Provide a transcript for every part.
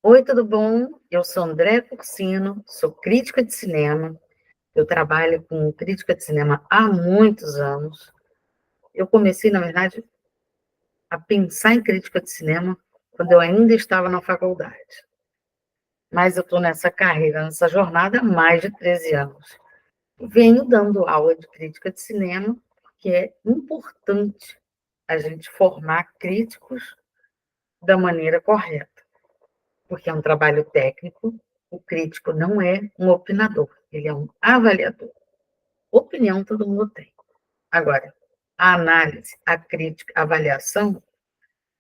Oi, tudo bom? Eu sou André Cursino, sou crítica de cinema. Eu trabalho com crítica de cinema há muitos anos. Eu comecei, na verdade, a pensar em crítica de cinema quando eu ainda estava na faculdade. Mas eu estou nessa carreira, nessa jornada há mais de 13 anos. Venho dando aula de crítica de cinema, que é importante a gente formar críticos da maneira correta, porque é um trabalho técnico. O crítico não é um opinador, ele é um avaliador. Opinião todo mundo tem. Agora, a análise, a crítica, a avaliação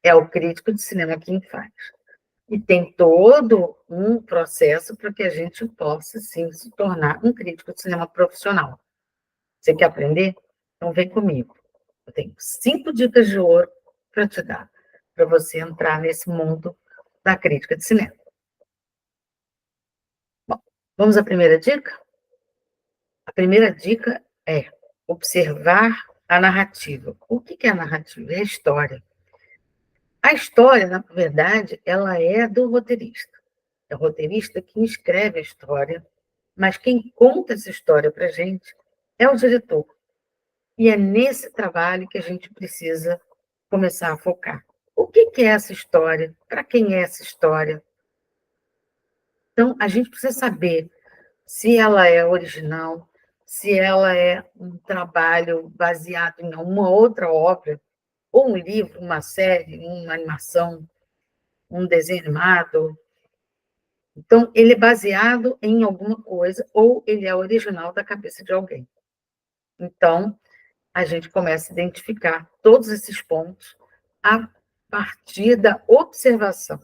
é o crítico de cinema quem faz. E tem todo um processo para que a gente possa, sim, se tornar um crítico de cinema profissional. Você quer aprender? Então vem comigo. Eu tenho 5 dicas de ouro para te dar, para você entrar nesse mundo da crítica de cinema. Bom, vamos à primeira dica? A primeira dica é observar a narrativa. O que é a narrativa? É a história. A história, na verdade, ela é do roteirista. É o roteirista que escreve a história, mas quem conta essa história para a gente é o diretor. E é nesse trabalho que a gente precisa começar a focar. O que é essa história? Para quem é essa história? Então, a gente precisa saber se ela é original, se ela é um trabalho baseado em uma outra obra, ou um livro, uma série, uma animação, um desenho animado. Então, ele é baseado em alguma coisa, ou ele é original da cabeça de alguém. Então, a gente começa a identificar todos esses pontos a partir da observação.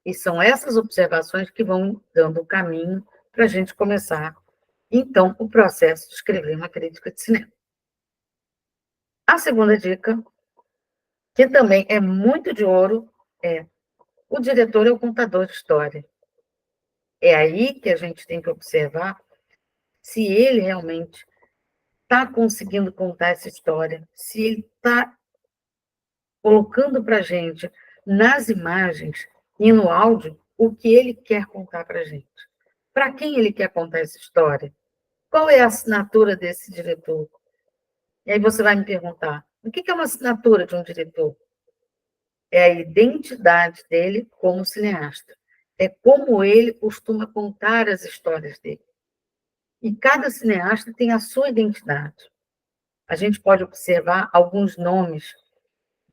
E são essas observações que vão dando o caminho para a gente começar, então, o processo de escrever uma crítica de cinema. A segunda dica, que também é muito de ouro, é: o diretor é o contador de história. É aí que a gente tem que observar se ele realmente está conseguindo contar essa história, se ele está colocando para a gente, nas imagens e no áudio, o que ele quer contar para a gente. Para quem ele quer contar essa história? Qual é a assinatura desse diretor? E aí você vai me perguntar, o que é uma assinatura de um diretor? É a identidade dele como cineasta. É como ele costuma contar as histórias dele. E cada cineasta tem a sua identidade. A gente pode observar alguns nomes: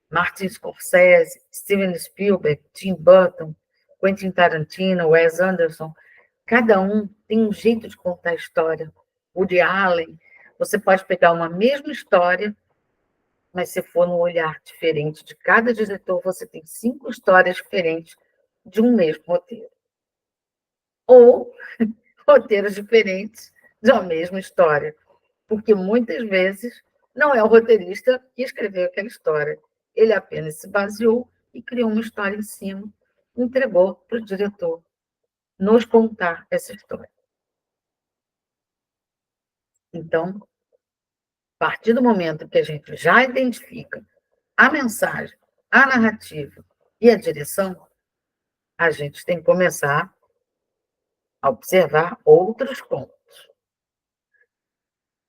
Martin Scorsese, Steven Spielberg, Tim Burton, Quentin Tarantino, Wes Anderson. Cada um tem um jeito de contar a história. Woody Allen. Você pode pegar uma mesma história, mas se for num olhar diferente de cada diretor, você tem 5 histórias diferentes de um mesmo roteiro. Ou roteiros diferentes de uma mesma história. Porque muitas vezes não é o roteirista que escreveu aquela história. Ele apenas se baseou e criou uma história em cima, entregou para o diretor nos contar essa história. Então, a partir do momento que a gente já identifica a mensagem, a narrativa e a direção, a gente tem que começar a observar outros pontos.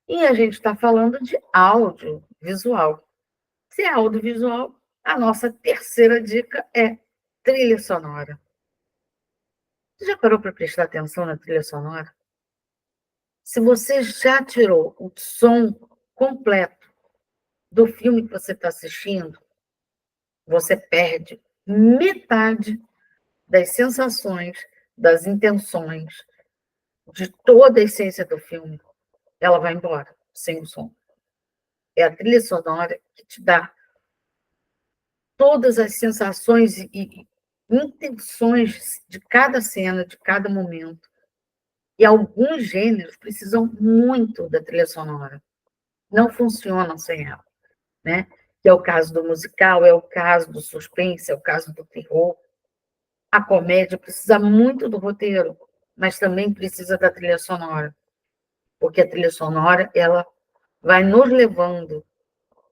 E a gente está falando de audiovisual. Se é audiovisual, a nossa terceira dica é trilha sonora. Você já parou para prestar atenção na trilha sonora? Se você já tirou o som completo do filme que você está assistindo, você perde metade das sensações, das intenções, de toda a essência do filme. Ela vai embora sem o som. É a trilha sonora que te dá todas as sensações e intenções de cada cena, de cada momento. E alguns gêneros precisam muito da trilha sonora. Não funcionam sem ela, né? Que é o caso do musical, é o caso do suspense, é o caso do terror. A comédia precisa muito do roteiro, mas também precisa da trilha sonora, porque a trilha sonora, ela vai nos levando,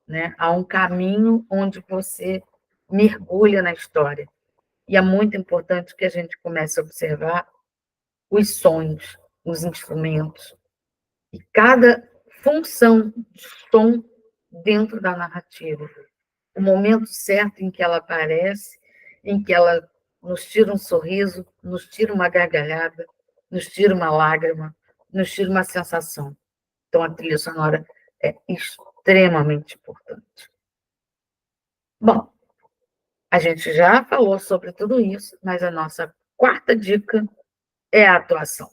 né, a um caminho onde você mergulha na história. E é muito importante que a gente comece a observar os sons, os instrumentos, e cada função de som dentro da narrativa. O momento certo em que ela aparece, em que ela nos tira um sorriso, nos tira uma gargalhada, nos tira uma lágrima, nos tira uma sensação. Então, a trilha sonora é extremamente importante. Bom, a gente já falou sobre tudo isso, mas a nossa quarta dica é a atuação.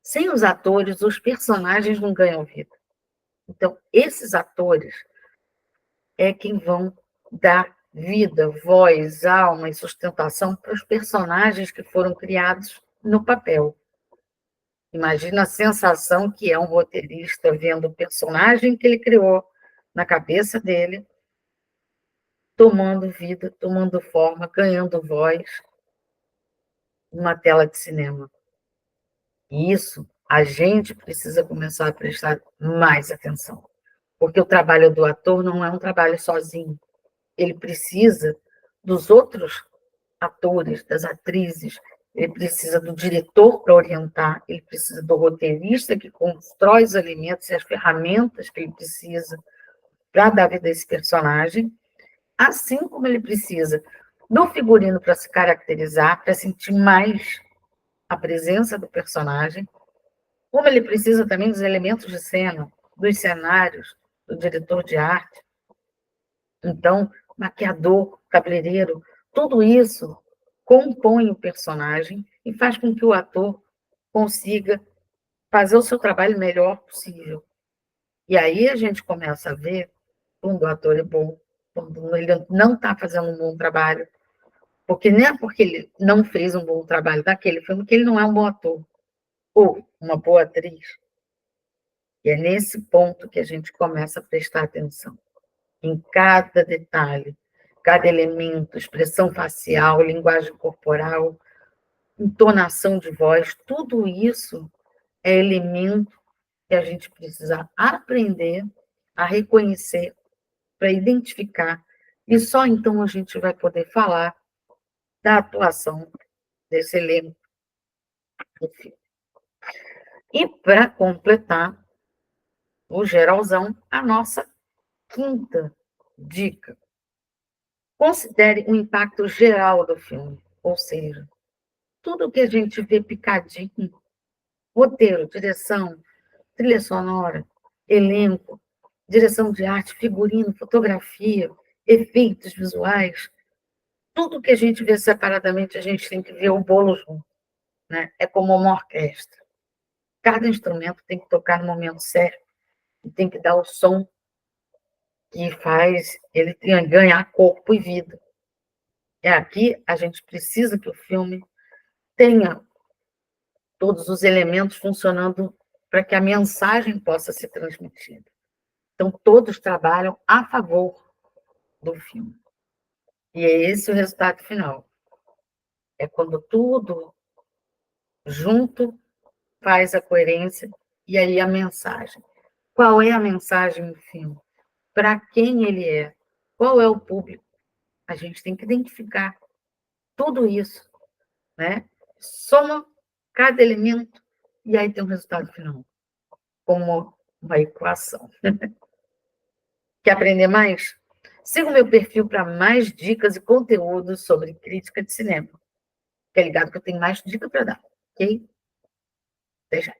Sem os atores, os personagens não ganham vida. Então, esses atores é quem vão dar vida, voz, alma e sustentação para os personagens que foram criados no papel. Imagina a sensação que é um roteirista vendo o personagem que ele criou na cabeça dele, tomando vida, tomando forma, ganhando voz numa tela de cinema. E isso a gente precisa começar a prestar mais atenção, porque o trabalho do ator não é um trabalho sozinho. Ele precisa dos outros atores, das atrizes, ele precisa do diretor para orientar, ele precisa do roteirista que constrói os elementos e as ferramentas que ele precisa para dar vida a esse personagem, assim como ele precisa do figurino para se caracterizar, para sentir mais a presença do personagem, como ele precisa também dos elementos de cena, dos cenários, do diretor de arte. Então, maquiador, cabeleireiro, tudo isso compõe o personagem e faz com que o ator consiga fazer o seu trabalho melhor possível. E aí a gente começa a ver quando o ator é bom, quando ele não está fazendo um bom trabalho, porque nem é porque ele não fez um bom trabalho daquele filme que ele não é um bom ator, ou uma boa atriz. E é nesse ponto que a gente começa a prestar atenção em cada detalhe, cada elemento, expressão facial, linguagem corporal, entonação de voz, tudo isso é elemento que a gente precisa aprender a reconhecer, para identificar, e só então a gente vai poder falar da atuação desse elenco do filme. E para completar o geralzão, a nossa quinta dica. Considere o impacto geral do filme, ou seja, tudo que a gente vê picadinho, roteiro, direção, trilha sonora, elenco, direção de arte, figurino, fotografia, efeitos visuais, tudo que a gente vê separadamente, a gente tem que ver o bolo junto, né? É como uma orquestra. Cada instrumento tem que tocar no momento certo e tem que dar o som que faz ele ganhar corpo e vida. É aqui a gente precisa que o filme tenha todos os elementos funcionando para que a mensagem possa ser transmitida. Então, todos trabalham a favor do filme. E é esse o resultado final. É quando tudo junto faz a coerência e aí a mensagem. Qual é a mensagem do filme? Para quem ele é? Qual é o público? A gente tem que identificar tudo isso, né? Soma cada elemento e aí tem um resultado final, como uma equação. Quer aprender mais? Siga o meu perfil para mais dicas e conteúdos sobre crítica de cinema. Fica ligado que eu tenho mais dicas para dar, ok? Até já.